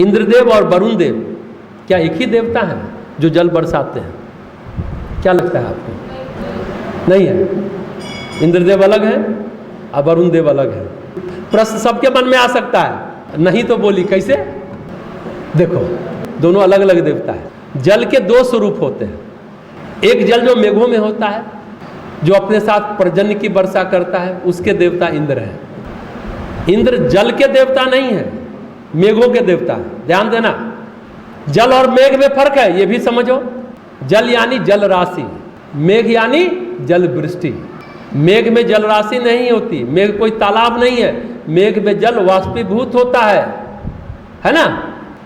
इंद्रदेव और वरुण देव क्या एक ही देवता हैं जो जल बरसाते हैं? क्या लगता है आपको? नहीं है। इंद्रदेव अलग है और वरुण देव अलग है। प्रश्न सबके मन में आ सकता है, नहीं तो बोली कैसे? देखो, दोनों अलग अलग देवता है। जल के दो स्वरूप होते हैं। एक जल जो मेघों में होता है, जो अपने साथ पर्जन्य की वर्षा करता है, उसके देवता इंद्र है। इंद्र जल के देवता नहीं है, मेघों के देवता है। ध्यान देना, जल और मेघ में फर्क है, ये भी समझो। जल यानी जल राशि, मेघ यानी जल वृष्टि। मेघ में जल राशि नहीं होती, मेघ कोई तालाब नहीं है। मेघ में जल वाष्पीभूत होता है ना?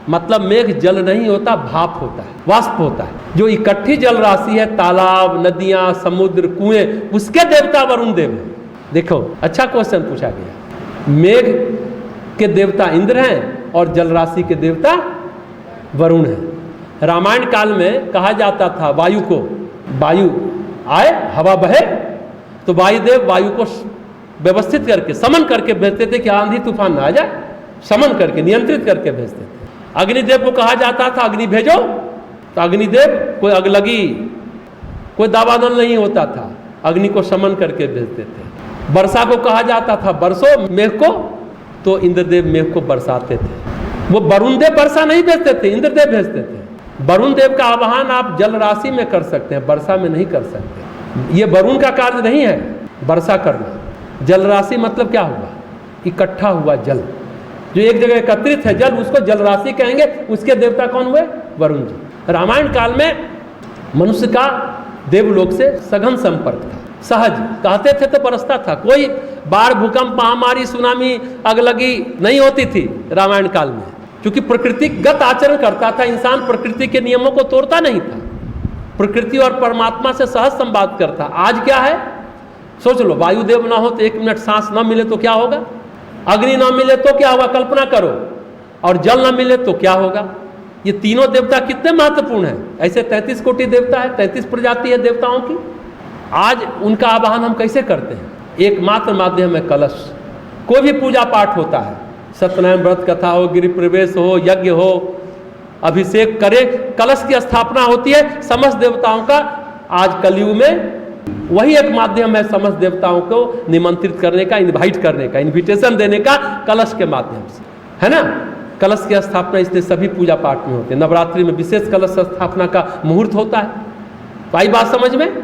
मतलब मेघ जल नहीं होता, भाप होता है, वाष्प होता है। जो इकट्ठी जल राशि है, तालाब, नदियां, समुद्र, कुएं, उसके देवता वरुण देव है। देखो, अच्छा क्वेश्चन पूछा गया। मेघ के देवता इंद्र हैं और जल राशि के देवता वरुण है। रामायण काल में कहा जाता था वायु को, वायु आए, हवा बहे, तो वायुदेव वायु को व्यवस्थित करके, समन करके भेजते थे कि आंधी तूफान ना आ जाए, समन करके, नियंत्रित करके भेजते थे। अग्निदेव को कहा जाता था अग्नि भेजो, तो अग्निदेव कोई अगलगी, कोई दावानल नहीं होता था, अग्नि को समन करके भेजते थे। वर्षा को कहा जाता था बरसो मेघ को, तो इंद्रदेव मेघ को बरसाते थे। वो वरुण देव वर्षा नहीं भेजते थे, इंद्रदेव भेजते थे। वरुण देव का आवाहन आप जल राशि में कर सकते हैं, वर्षा में नहीं कर सकते। ये वरुण का कार्य नहीं है वर्षा करना। जल राशि मतलब क्या हुआ? इकट्ठा हुआ जल, जो एक जगह एकत्रित है जल, उसको जल राशि कहेंगे। उसके देवता कौन हुए? वरुण जी। रामायण काल में मनुष्य का देवलोक से सघन संपर्क था, सहज, कहते थे तो बरसता था। कोई बाढ़, भूकंप, महामारी, सुनामी, अगलगी नहीं होती थी रामायण काल में, क्योंकि प्रकृतिगत आचरण करता था इंसान, प्रकृति के नियमों को तोड़ता नहीं था, प्रकृति और परमात्मा से सहज संवाद करता। आज क्या है? सोच लो, वायुदेव ना हो तो 1 मिनट सांस ना मिले तो क्या होगा? अग्नि ना मिले तो क्या होगा? कल्पना करो। और जल ना मिले तो क्या होगा? ये तीनों देवता कितने महत्वपूर्ण हैं। ऐसे 33 कोटि देवता है, 33 प्रजाति है देवताओं की। आज उनका आवाहन हम कैसे करते हैं? एकमात्र माध्यम है कलश। कोई भी पूजा पाठ होता है, सत्यनारायण व्रत कथा हो, गिरि प्रवेश हो, यज्ञ हो, अभिषेक करे, कलश की स्थापना होती है समस्त देवताओं का। आज कलयुग में वही एक माध्यम है समस्त देवताओं को निमंत्रित करने का, इनवाइट करने का, इनविटेशन देने का, कलश के माध्यम से, है ना? कलश की स्थापना इसलिए सभी पूजा पाठ में होते हैं। नवरात्रि में विशेष कलश स्थापना का मुहूर्त होता है। तो आई बात समझ में?